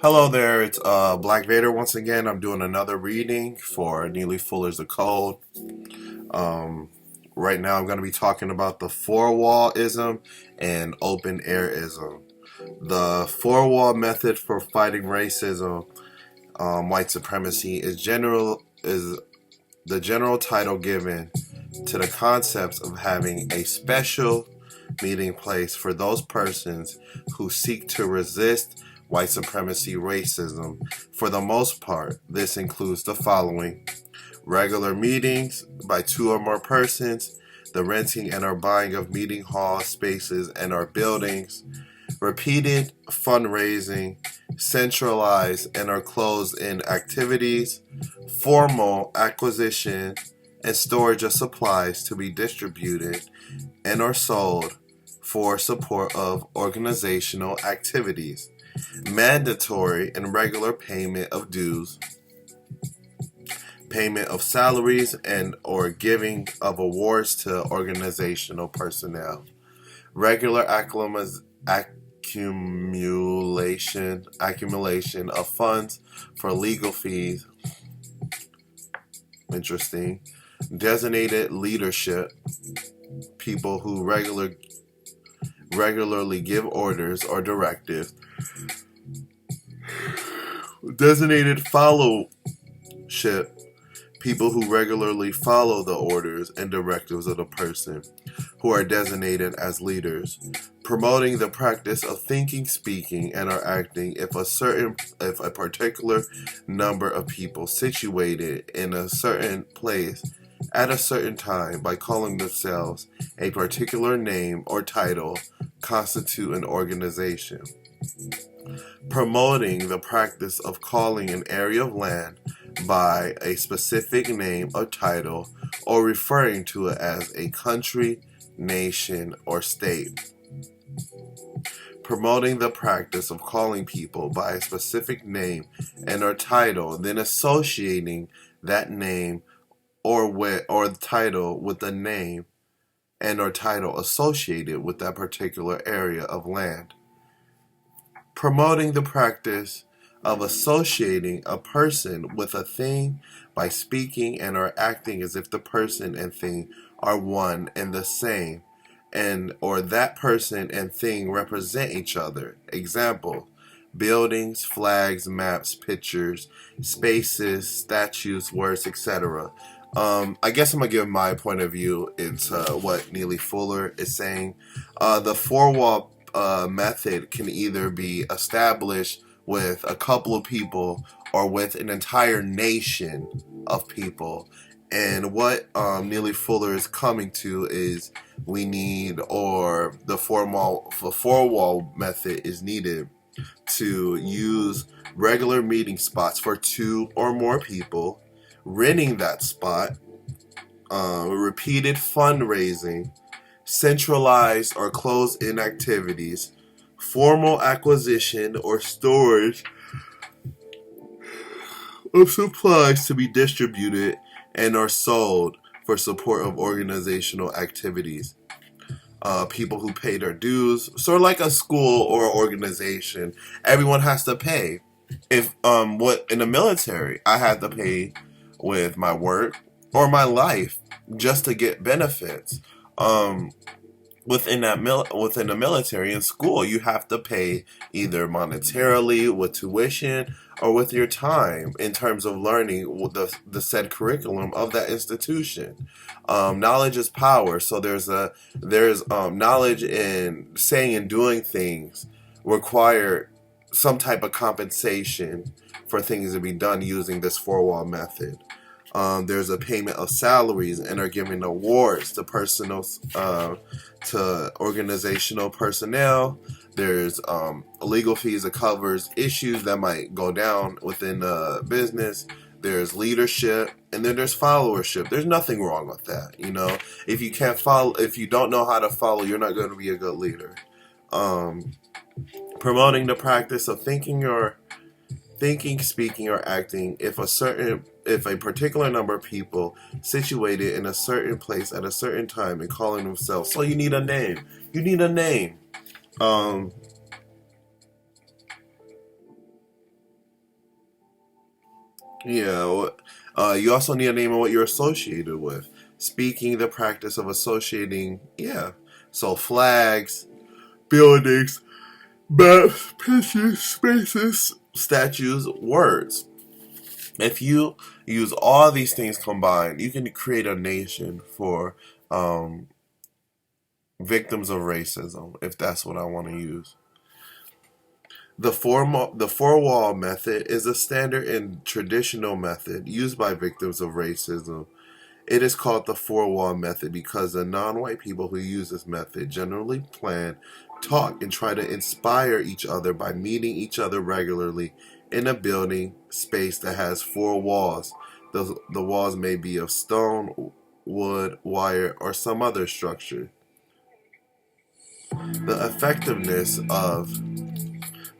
Hello there, it's Black Vader once again. I'm doing another reading for Neely Fullers, The Code. Um, right now, I'm going to be talking about the four-wall-ism and open-air-ism. The four-wall method for fighting racism, white supremacy, is the general title given to the concepts of having a special meeting place for those persons who seek to resist white supremacy racism. For the most part, this includes the following: regular meetings by two or more persons, the renting and or buying of meeting hall spaces and or buildings, repeated fundraising, centralized and or closed-in activities, formal acquisition and storage of supplies to be distributed and or sold for support of organizational activities, mandatory and regular payment of dues, payment of salaries and or giving of awards to organizational personnel, regular accumulation of funds for legal fees. Interesting. Designated leadership, people who regularly give orders or directives. Designated followship, people who regularly follow the orders and directives of the person who are designated as leaders. Promoting the practice of thinking, speaking, and or acting if a particular number of people situated in a certain place at a certain time by calling themselves a particular name or title constitute an organization. Promoting the practice of calling an area of land by a specific name or title or referring to it as a country, nation, or state. Promoting the practice of calling people by a specific name and or title, then associating that name or title with the name and or title associated with that particular area of land. Promoting the practice of associating a person with a thing by speaking and or acting as if the person and thing are one and the same, and or that person and thing represent each other. Example: buildings, flags, maps, pictures, spaces, statues, words, etc. I guess I'm gonna give my point of view into what Neely Fuller is saying. The four-wall method can either be established with a couple of people or with an entire nation of people. And what Neely Fuller is coming to is we need, or the four-wall method is needed to use regular meeting spots for two or more people, renting that spot, repeated fundraising, centralized or closed-in activities, formal acquisition or storage of supplies to be distributed and are sold for support of organizational activities. People who pay their dues, sort of like a school or organization, everyone has to pay. If what in the military, I had to pay with my work or my life just to get benefits. Um, within the military and school, you have to pay either monetarily with tuition or with your time in terms of learning the said curriculum of that institution. Knowledge is power, so there's knowledge in saying and doing things require some type of compensation for things to be done using this four-wall method. There's a payment of salaries and are giving awards to to organizational personnel. There's legal fees that covers issues that might go down within the business. There's leadership, and then there's followership. There's nothing wrong with that, you know. If you can't follow, if you don't know how to follow, you're not going to be a good leader. Um, Promoting the practice of thinking, speaking, or acting if a particular number of people situated in a certain place at a certain time and calling themselves. So you need a name. You need a name. Um, Yeah. You also need a name of what you're associated with. Speaking, the practice of associating. Yeah. So flags, buildings, maps, pictures, spaces, statues, words. If you use all these things combined, you can create a nation for um, victims of racism, if that's what I want to use. The four wall method is a standard and traditional method used by victims of racism. It is called the four wall method because the non white people who use this method generally plan, talk, and try to inspire each other by meeting each other regularly in a building space that has four walls. The walls may be of stone, wood, wire, or some other structure. The effectiveness of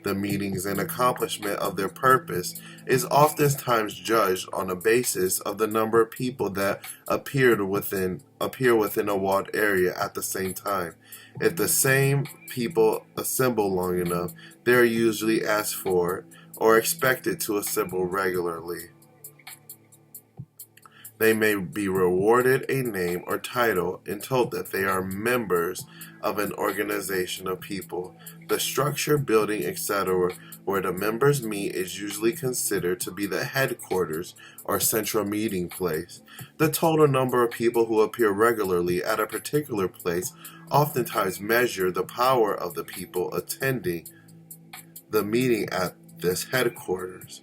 the meetings and accomplishment of their purpose is oftentimes judged on the basis of the number of people that appear within a walled area at the same time. If the same people assemble long enough, they are usually asked for or expected to assemble regularly. They may be rewarded a name or title and told that they are members of an organization of people. The structure, building, etc., where the members meet is usually considered to be the headquarters or central meeting place. The total number of people who appear regularly at a particular place oftentimes measure the power of the people attending the meeting at this headquarters.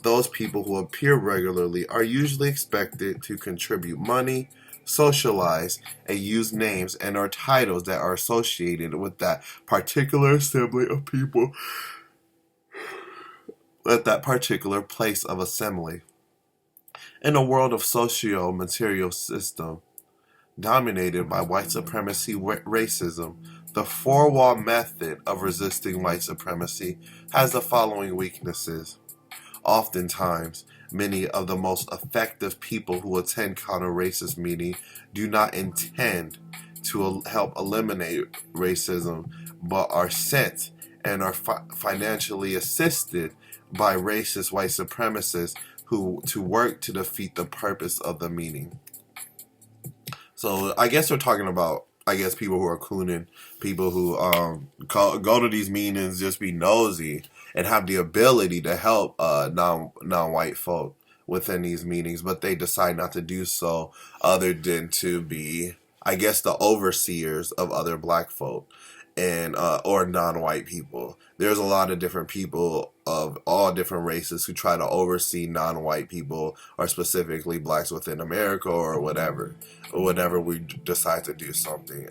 Those people who appear regularly are usually expected to contribute money, socialize, and use names and or titles that are associated with that particular assembly of people at that particular place of assembly. In a world of socio-material system dominated by white supremacy racism, the four-wall method of resisting white supremacy has the following weaknesses. Oftentimes, many of the most effective people who attend counter-racist meetings do not intend to help eliminate racism, but are sent and are financially assisted by racist white supremacists who to work to defeat the purpose of the meeting. So I guess we're talking about people who are cooning, people who go to these meetings just be nosy and have the ability to help non white folk within these meetings, but they decide not to do so, other than to be, I guess, the overseers of other black folk and or non-white people. There's a lot of different people of all different races who try to oversee non-white people, or specifically blacks within America, or whenever we decide to do something.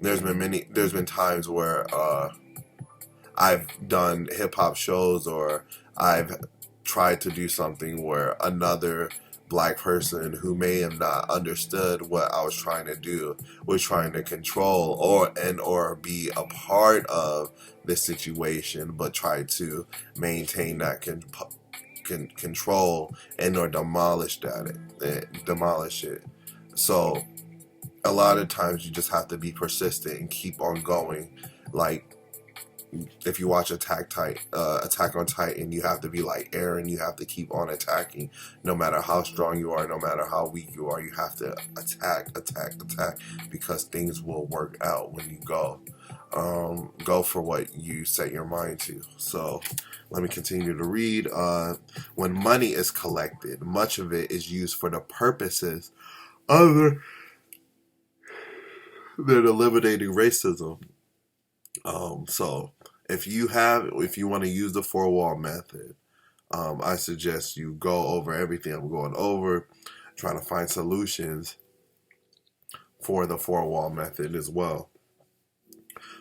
There's been times where I've done hip hop shows, or I've tried to do something where another black person who may have not understood what I was trying to do was trying to control or be a part of the situation, but try to maintain that control and or demolish it. So a lot of times you just have to be persistent and keep on going. Like, if you watch Attack on Titan, you have to be like Aaron. You have to keep on attacking, no matter how strong you are, no matter how weak you are. You have to attack, because things will work out when you go for what you set your mind to. So let me continue to read. When money is collected, much of it is used for the purposes other than eliminating racism. So if you want to use the four wall method, I suggest you go over everything I'm going over, trying to find solutions for the four wall method as well.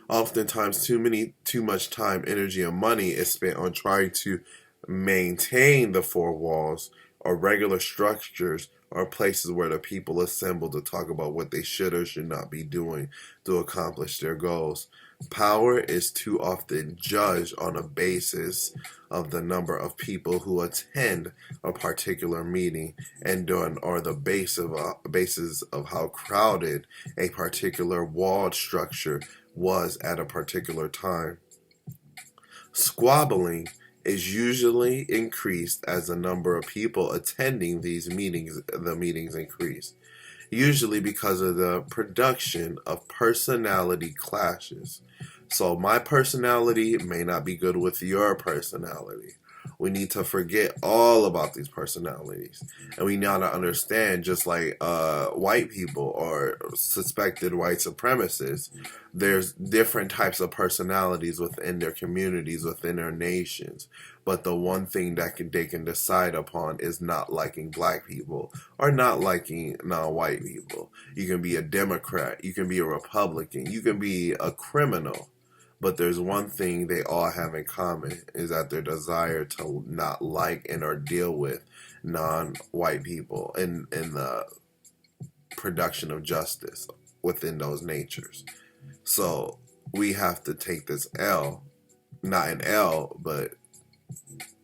Oftentimes, too much time, energy, and money is spent on trying to maintain the four walls or regular structures or places where the people assemble to talk about what they should or should not be doing to accomplish their goals. Power is too often judged on a basis of the number of people who attend a particular meeting or the basis of how crowded a particular walled structure was at a particular time. Squabbling is usually increased as the number of people attending the meetings increase, usually because of the production of personality clashes. So my personality may not be good with your personality. We need to forget all about these personalities. And we need to understand, just like white people or suspected white supremacists, there's different types of personalities within their communities, within their nations. But the one thing that they can decide upon is not liking black people or not liking non-white people. You can be a Democrat, you can be a Republican, you can be a criminal. But there's one thing they all have in common, is that their desire to not like and or deal with non-white people in the production of justice within those natures. So we have to take this L, not an L, but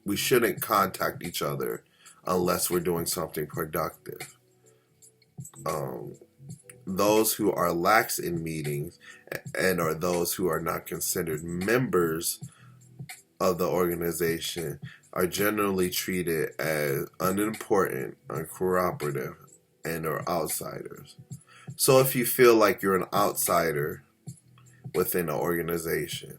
we shouldn't contact each other unless we're doing something productive. Those who are lax in meetings and are those who are not considered members of the organization are generally treated as unimportant, uncooperative, and are outsiders. So if you feel like you're an outsider within an organization,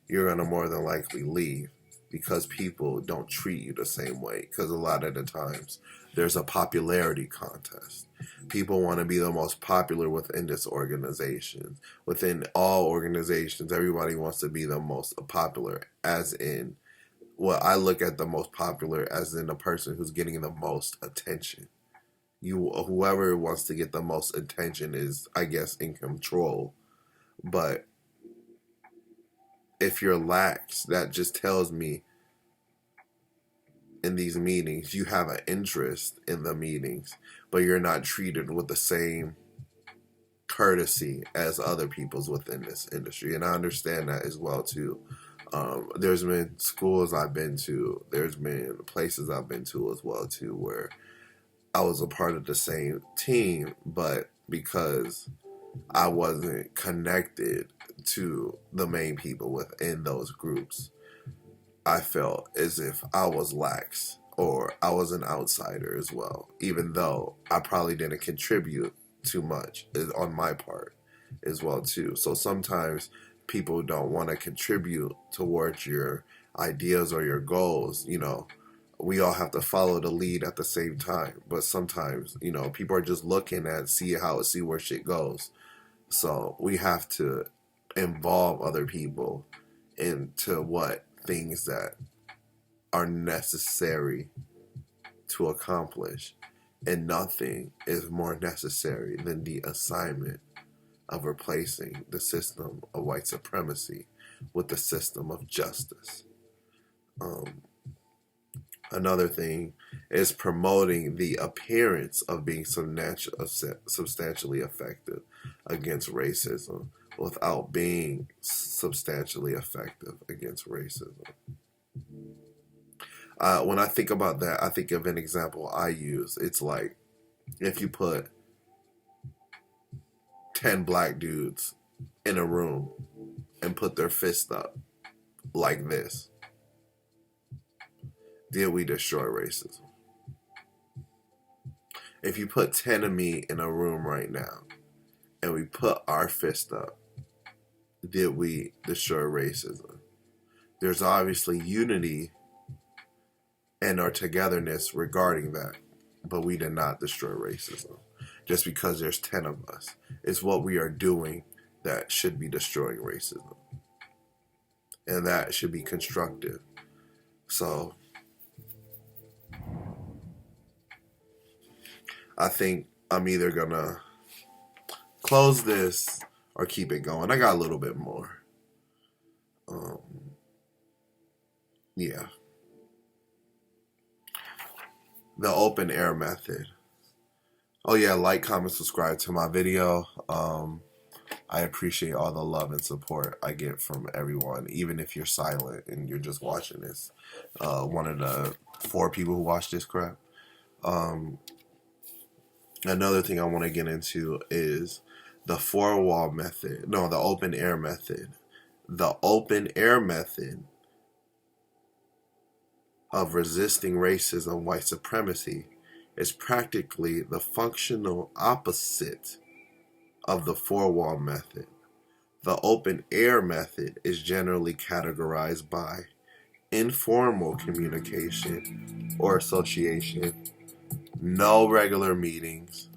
you're going to more than likely leave, because people don't treat you the same way. Because a lot of the times there's a popularity contest. People want to be the most popular within this organization. Within all organizations, everybody wants to be the most popular, as in, well, I look at the most popular as in the person who's getting the most attention. Whoever wants to get the most attention is, I guess, in control. But if you're lax, that just tells me in these meetings you have an interest in the meetings, but you're not treated with the same courtesy as other people's within this industry. And I understand that as well too. There's been schools I've been to, there's been places I've been to as well too, where I was a part of the same team, but because I wasn't connected to the main people within those groups, I felt as if I was lax or I was an outsider as well, even though I probably didn't contribute too much on my part as well too. So sometimes people don't want to contribute towards your ideas or your goals. We all have to follow the lead at the same time, but sometimes people are just looking at see where shit goes. So we have to involve other people into what things that are necessary to accomplish, and nothing is more necessary than the assignment of replacing the system of white supremacy with the system of justice. Another thing is promoting the appearance of being substantially effective against racism without being substantially effective against racism. When I think about that, I think of an example I use. It's like if you put 10 black dudes in a room and put their fist up like this, did we destroy racism? If you put 10 of me in a room right now and we put our fist up, did we destroy racism? There's obviously unity and our togetherness regarding that, but we did not destroy racism just because there's 10 of us. It's what we are doing that should be destroying racism, and that should be constructive. So I think I'm either gonna close this or keep it going. I got a little bit more. Yeah. The open air method. Oh yeah, like, comment, subscribe to my video. I appreciate all the love and support I get from everyone, even if you're silent and you're just watching this. One of the 4 people who watch this crap. Another thing I want to get into is the four-wall method. No, the open air method. The open air method of resisting racism, white supremacy, is practically the functional opposite of the four-wall method. The open air method is generally categorized by informal communication or association, no regular meetings,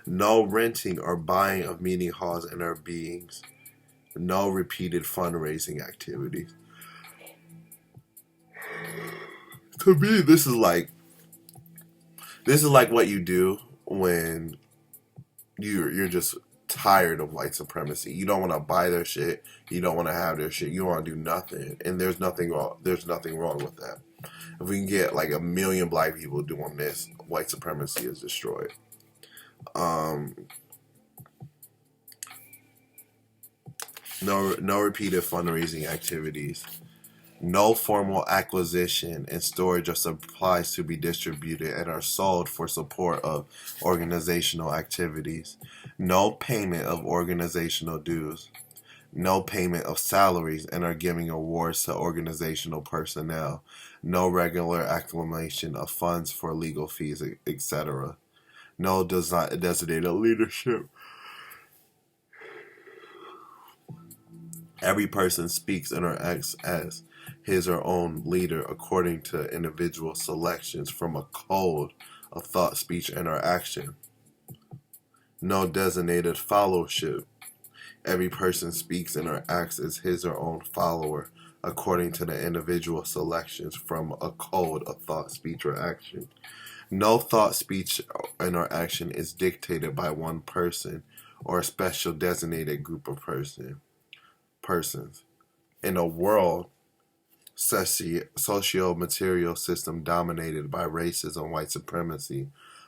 no renting or buying of meeting halls and their beings, no repeated fundraising activities. To me, this is like what you do when you're just tired of white supremacy. You don't want to buy their shit. You don't want to have their shit. You don't want to do nothing. And there's nothing wrong. There's nothing wrong with that. If we can get like 1 million black people doing this, white supremacy is destroyed. No repeated fundraising activities. No formal acquisition and storage of supplies to be distributed and are sold for support of organizational activities. No payment of organizational dues. No payment of salaries and are giving awards to organizational personnel. No regular acclamation of funds for legal fees, etc. No designated leadership. Every person speaks and or acts as his or own leader according to individual selections from a code of thought, speech, and or action. No designated followership. Every person speaks and or acts as his or own follower according to the individual selections from a code of thought, speech, or action. No thought, speech, and or action is dictated by one person or a special designated group of persons. In a world socio-material system dominated by racism and white supremacy,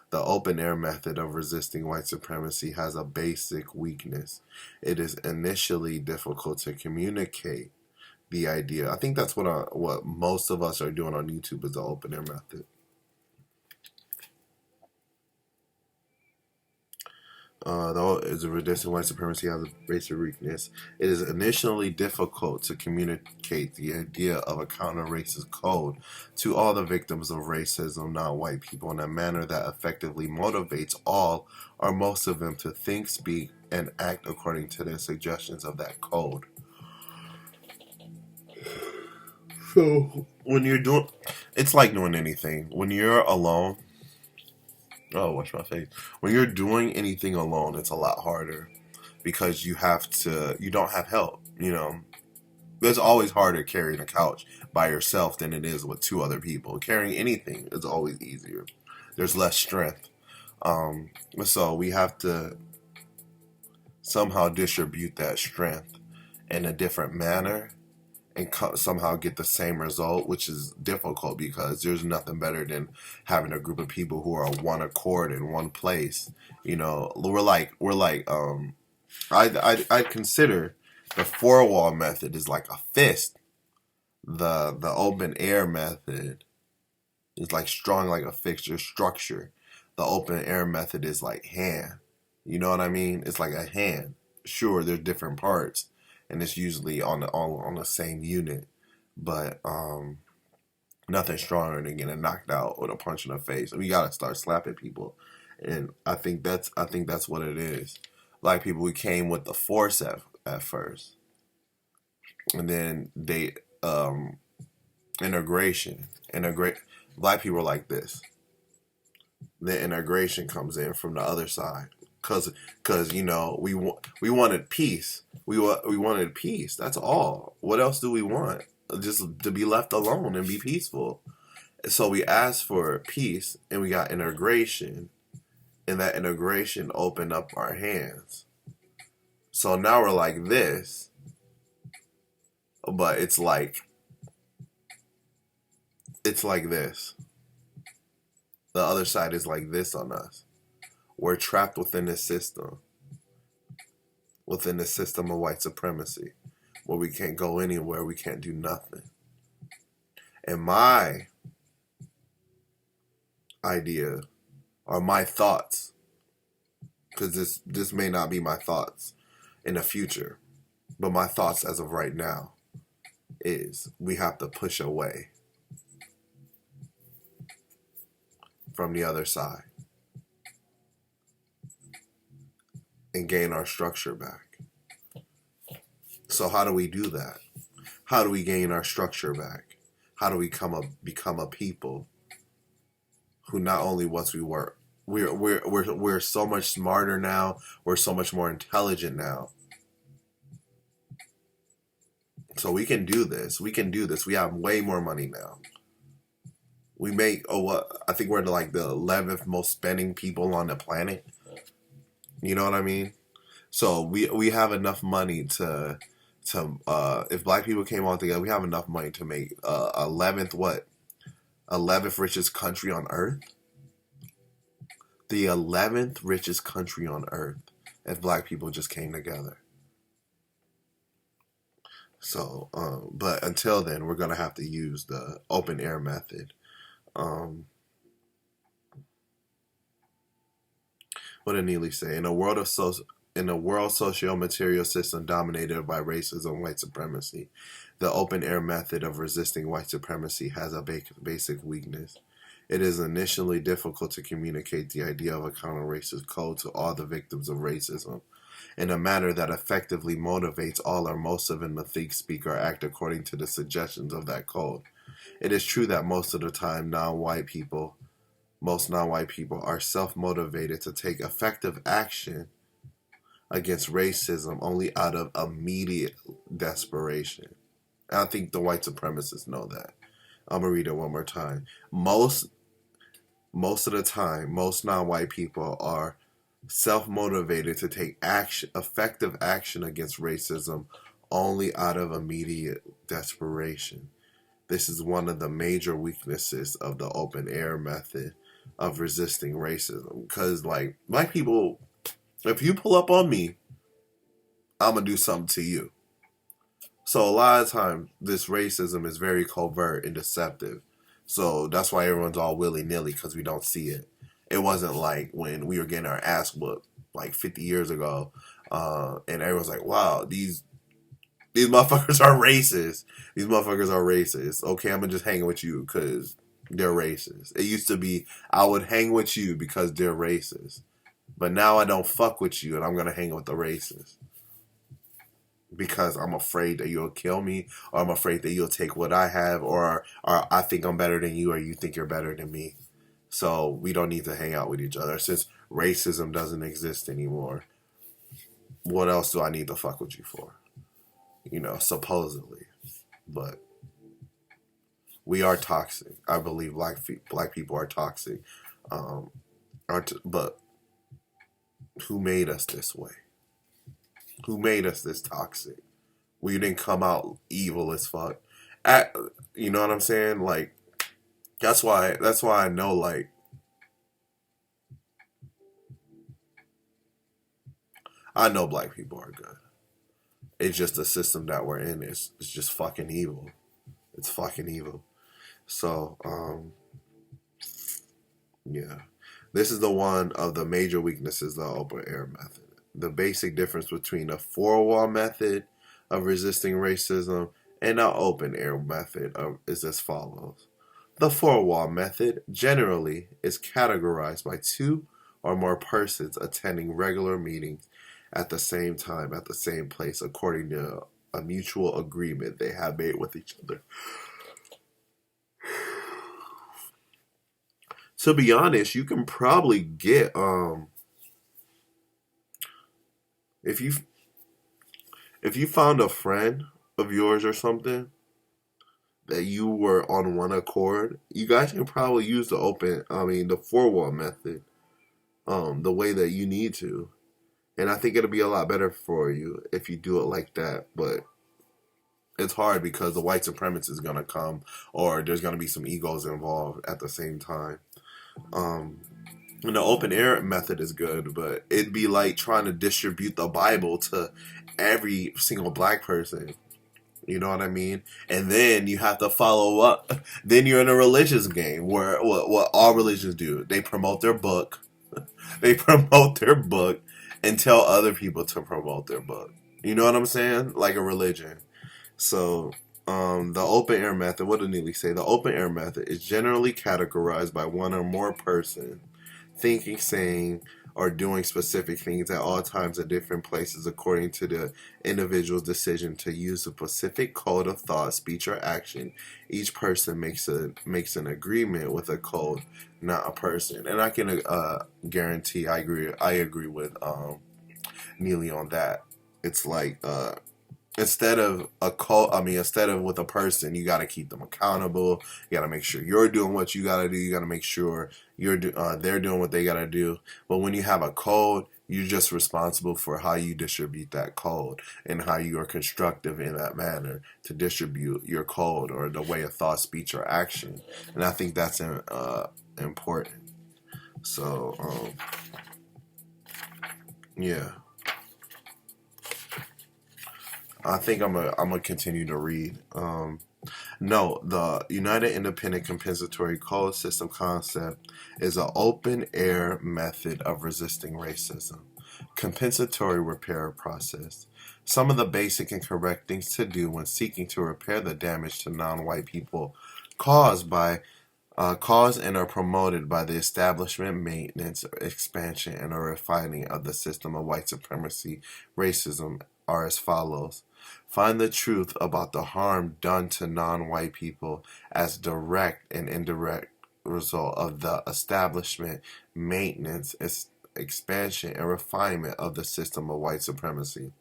the open air method of resisting white supremacy has a basic weakness. It is initially difficult to communicate the idea. I think that's what most of us are doing on YouTube, is the open air method. Though is a resisting white supremacy has a basic weakness, it is initially difficult to communicate the idea of a counter-racist code to all the victims of racism, non-white people, in a manner that effectively motivates all or most of them to think, speak, and act according to the suggestions of that code. So, when you're doing, it's like doing anything. When you're alone, wash my face. When you're doing anything alone, it's a lot harder because you don't have help, It's always harder carrying a couch by yourself than it is with two other people. Carrying anything is always easier. There's less strength. So we have to somehow distribute that strength in a different manner and somehow get the same result, which is difficult because there's nothing better than having a group of people who are on one accord in one place. I consider the four-wall method is like a fist. The open air method is like strong like a fixture structure. The open air method is like hand. You know what I mean? It's like a hand. Sure, there's different parts, and it's usually on the same unit, but nothing stronger than getting knocked out with a punch in the face. We gotta start slapping people, and I think that's what it is. Black people, we came with the force at first, and then they integration. Black people are like this. The integration comes in from the other side. Cause we wanted peace. We wanted peace. That's all. What else do we want? Just to be left alone and be peaceful. So we asked for peace, and we got integration, and that integration opened up our hands. So now we're like this, but it's like this. The other side is like this on us. We're trapped within this system of white supremacy, where we can't go anywhere, we can't do nothing. And my idea, or my thoughts, because this may not be my thoughts in the future, but my thoughts as of right now, is we have to push away from the other side and gain our structure back. So how do we do that? How do we gain our structure back? How do we become a people who not only once we were, we're so much smarter now, we're so much more intelligent now. So we can do this. We can do this. We have way more money now. We make I think we're like the 11th most spending people on the planet. You know what I mean? So we have enough money to if black people came all together, we have enough money to make 11th richest country on earth. The 11th richest country on earth if black people just came together. So, but until then, we're gonna have to use the open air method. What did Neely say? In a world socio-material system dominated by racism and white supremacy, the open air method of resisting white supremacy has a basic weakness. It is initially difficult to communicate the idea of a counter-racist code to all the victims of racism in a manner that effectively motivates all or most of them to think, speak, or act according to the suggestions of that code. It is true that most of the time most non-white people are self-motivated to take effective action against racism only out of immediate desperation. And I think the white supremacists know that. I'm going to read it one more time. Most of the time, most non-white people are self-motivated to take effective action against racism only out of immediate desperation. This is one of the major weaknesses of the open air method of resisting racism. Because, like, black people, if you pull up on me, I'm going to do something to you. So a lot of times, this racism is very covert and deceptive. So that's why everyone's all willy-nilly, because we don't see it. It wasn't like when we were getting our ass whooped like 50 years ago, and everyone's like, wow, these motherfuckers are racist. These motherfuckers are racist. Okay, I'm going to just hang with you because they're racist. It used to be, I would hang with you because they're racist. But now I don't fuck with you and I'm going to hang with the racist. Because I'm afraid that you'll kill me, or I'm afraid that you'll take what I have, or I think I'm better than you, or you think you're better than me. So we don't need to hang out with each other. Since racism doesn't exist anymore, what else do I need to fuck with you for? You know, supposedly. But we are toxic. I believe black people are toxic. But who made us this way? Who made us this toxic? We didn't come out evil as fuck. You know what I'm saying? Like, that's why I know, like, I know black people are good. It's just the system that we're in is just fucking evil. It's fucking evil. So, yeah. This is the one of the major weaknesses of the open air method. The basic difference between a four-wall method of resisting racism and an open air method is as follows. The four-wall method generally is categorized by two or more persons attending regular meetings at the same time, at the same place, according to a mutual agreement they have made with each other. To be honest, you can probably get if you found a friend of yours or something that you were on one accord, you guys can probably use the four-wall method the way that you need to. And I think it'll be a lot better for you if you do it like that. But it's hard because the white supremacist is going to come, or there's going to be some egos involved at the same time. And the open air method is good, but it'd be like trying to distribute the Bible to every single black person. You know what I mean? And then you have to follow up. Then you're in a religious game where what all religions do. They promote their book. They promote their book and tell other people to promote their book. You know what I'm saying? Like a religion. So The open air method, what did Neely say? The open air method is generally categorized by one or more persons thinking, saying, or doing specific things at all times at different places according to the individual's decision to use a specific code of thought, speech, or action. Each person makes an agreement with a code, not a person. And I can guarantee I agree with Neely on that. It's like instead of instead of with a person, you got to keep them accountable. You got to make sure you're doing what you got to do. You got to make sure they're doing what they got to do. But when you have a code, you're just responsible for how you distribute that code and how you are constructive in that manner to distribute your code or the way of thought, speech, or action. And I think that's important. So, yeah. I think I'm gonna continue to read. No, the United Independent Compensatory Code system concept is an open air method of resisting racism. Compensatory repair process. Some of the basic and correct things to do when seeking to repair the damage to non-white people caused by caused and are promoted by the establishment, maintenance, expansion, and a refining of the system of white supremacy, racism are as follows. Find the truth about the harm done to non-white people as direct and indirect result of the establishment, maintenance, expansion, and refinement of the system of white supremacy.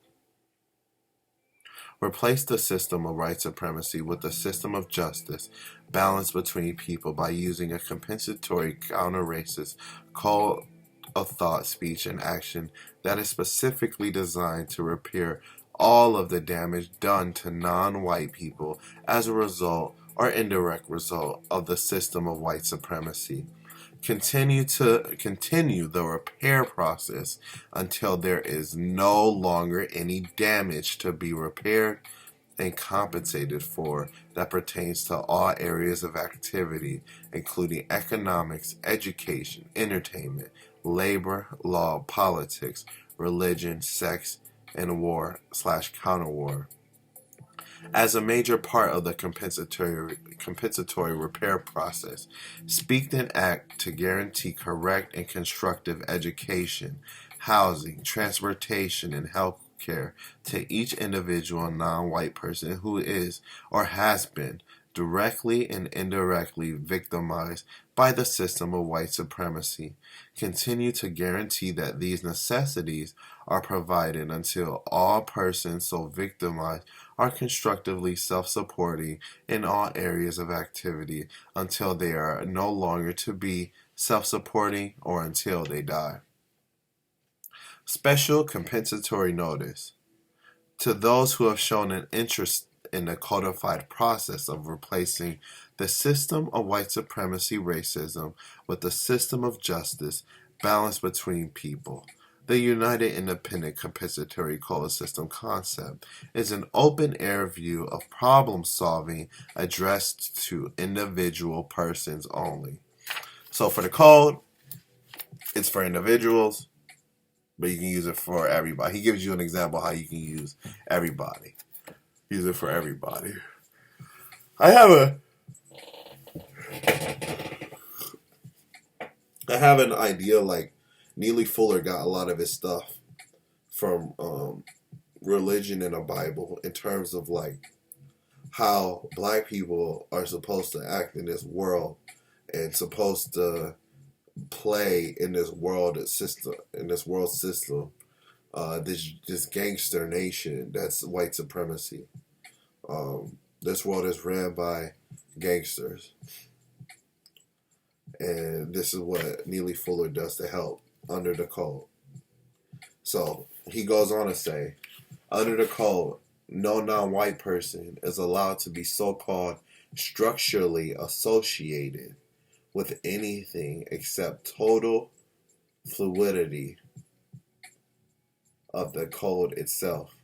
Replace the system of white supremacy with a system of justice, balance between people by using a compensatory counter-racist code of thought, speech, and action that is specifically designed to repair all of the damage done to non-white people as a result or indirect result of the system of white supremacy. Continue the repair process until there is no longer any damage to be repaired and compensated for that pertains to all areas of activity, including economics, education, entertainment, labor, law, politics, religion, sex, and war/counter-war. As a major part of the compensatory repair process, speak and act to guarantee correct and constructive education, housing, transportation, and health care to each individual non-white person who is or has been directly and indirectly victimized by the system of white supremacy. Continue to guarantee that these necessities are provided until all persons so victimized are constructively self-supporting in all areas of activity until they are no longer to be self-supporting or until they die. Special compensatory notice. To those who have shown an interest in the codified process of replacing the system of white supremacy racism with the system of justice, balance between people. The United Independent Compensatory Code system concept is an open-air view of problem solving addressed to individual persons only. So for the code, it's for individuals, but you can use it for everybody. He gives you an example how you can use everybody. Use it for everybody. I have an idea like Neely Fuller got a lot of his stuff from religion and the Bible in terms of like how black people are supposed to act in this world and supposed to play in this world system, this gangster nation that's white supremacy. This world is ran by gangsters, and this is what Neely Fuller does to help under the code. So he goes on to say, under the code, no non-white person is allowed to be so-called structurally associated with anything except total fluidity of the code itself,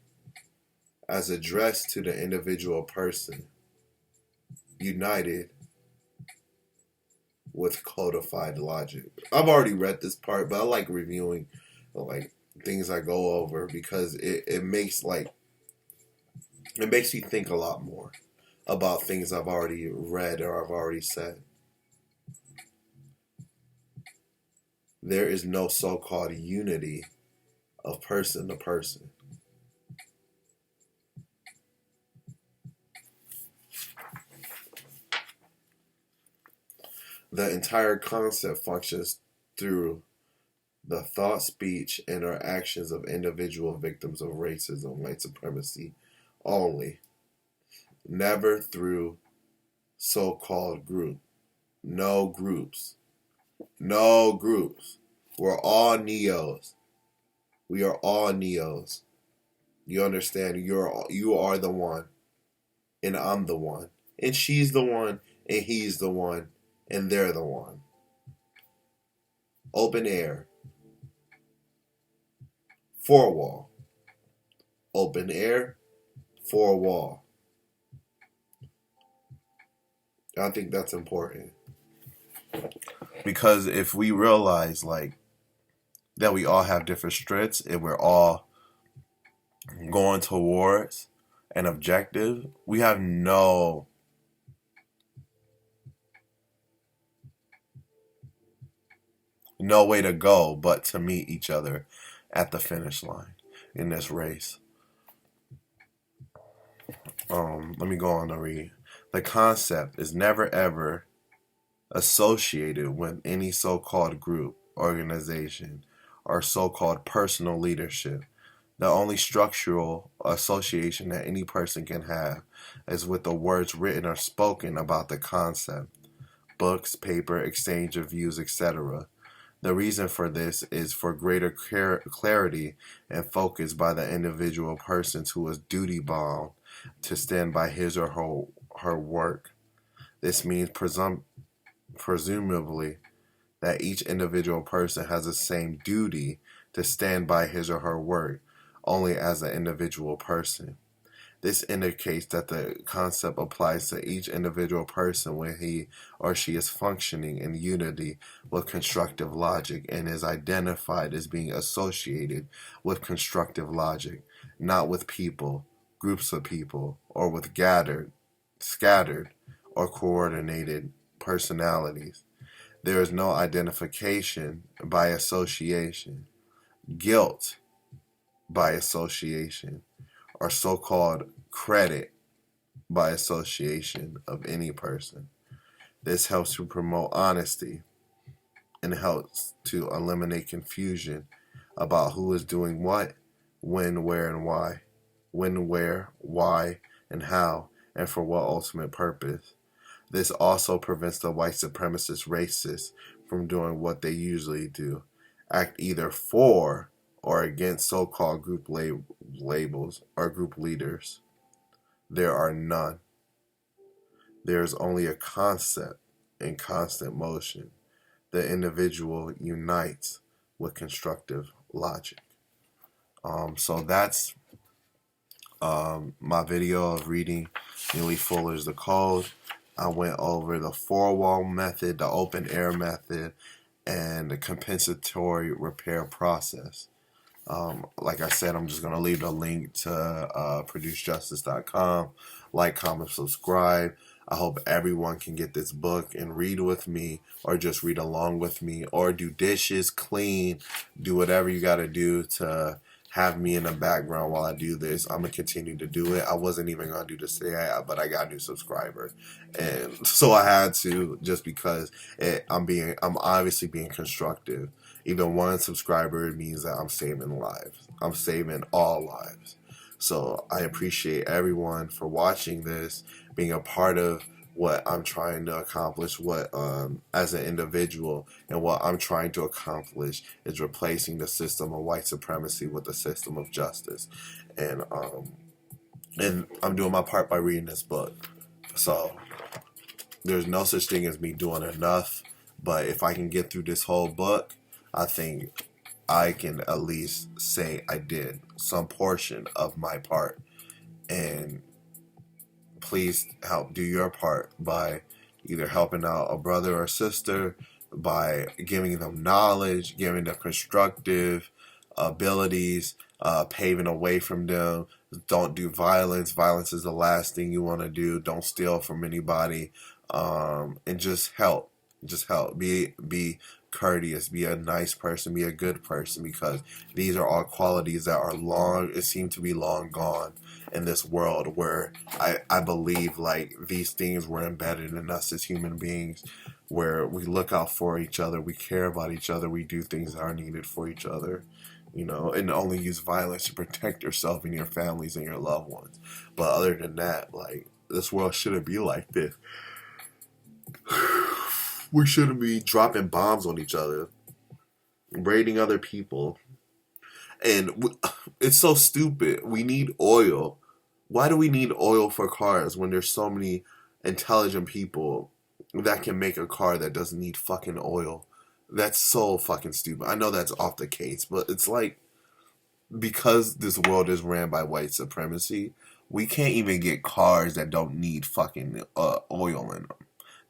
as addressed to the individual person, united with codified logic. I've already read this part, but I like reviewing like things I go over because it makes you think a lot more. about things I've already read or I've already said. There is no so-called unity of person to person. The entire concept functions through the thought, speech, and or actions of individual victims of racism, white supremacy only, never through so-called group. No groups. No groups. We're all neos. We are all neos. You understand? You are the one, and I'm the one, and she's the one, and he's the one, and they're the one. Open air. Four wall. Open air. Four wall. I think that's important. Because if we realize that we all have different strengths and we're all going towards an objective, we have no way to go but to meet each other at the finish line in this race. Let me go on to read. The concept is never ever associated with any so-called group, organization, or so-called personal leadership. The only structural association that any person can have is with the words written or spoken about the concept, books, paper, exchange of views, etc. The reason for this is for greater clarity and focus by the individual persons who is duty-bound to stand by his or her work. This means presumably that each individual person has the same duty to stand by his or her work, only as an individual person. This indicates that the concept applies to each individual person when he or she is functioning in unity with constructive logic and is identified as being associated with constructive logic, not with people, groups of people, or with scattered, or coordinated personalities. There is no identification by association, guilt by association, or so-called credit by association of any person. This helps to promote honesty and helps to eliminate confusion about who is doing what, when, where, and why. When, where, why, and how, and for what ultimate purpose. This also prevents the white supremacist racists from doing what they usually do, act either for or against so-called group labels or group leaders. There are none. There is only a concept in constant motion. The individual unites with constructive logic. So that's my video of reading Neely Fullers' The Code. I went over the four-wall method, the open air method, and the compensatory repair process. Like I said, I'm just going to leave the link to producejustice.com. Like, comment, subscribe. I hope everyone can get this book and read with me, or just read along with me, or do dishes, clean, do whatever you got to do to have me in the background while I do this. I'm going to continue to do it. I wasn't even going to do this today, but I got a new subscriber. And so I had to, just because I'm obviously being constructive. Even one subscriber means that I'm saving lives. I'm saving all lives. So I appreciate everyone for watching this, being a part of what I'm trying to accomplish, as an individual, and what I'm trying to accomplish is replacing the system of white supremacy with the system of justice. And I'm doing my part by reading this book. So there's no such thing as me doing enough, but if I can get through this whole book, I think I can at least say I did some portion of my part. And please help do your part by either helping out a brother or sister, by giving them knowledge, giving them constructive abilities, paving a way from them Don't do violence. Violence is the last thing you want to do. Don't steal from anybody. And just help. Just help. Be courteous. Be a nice person. Be a good person, because these are all qualities that are long. It seems to be long gone in this world, where I believe like these things were embedded in us as human beings, where we look out for each other, we care about each other, we do things that are needed for each other, and only use violence to protect yourself and your families and your loved ones. But other than that, like, this world shouldn't be like this. We shouldn't be dropping bombs on each other, raiding other people. And it's so stupid. We need oil. Why do we need oil for cars when there's so many intelligent people that can make a car that doesn't need fucking oil? That's so fucking stupid. I know that's off the case, but it's like, because this world is ran by white supremacy, we can't even get cars that don't need fucking oil in them.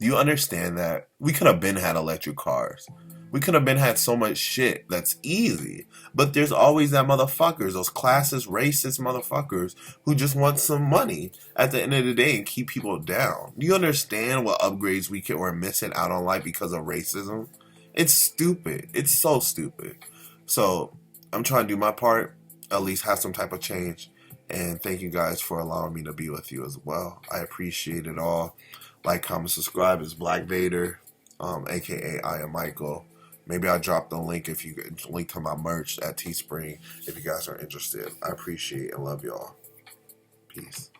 Do you understand that? We could have been had electric cars. We could have been had so much shit that's easy. But there's always that motherfuckers, those classist, racist motherfuckers who just want some money at the end of the day and keep people down. Do you understand what upgrades we're missing out on life because of racism? It's stupid. It's so stupid. So I'm trying to do my part, at least have some type of change. And thank you guys for allowing me to be with you as well. I appreciate it all. Like, comment, subscribe. It's Black Vader, aka I am Michael. Maybe I'll drop the link link to my merch at Teespring if you guys are interested. I appreciate and love y'all. Peace.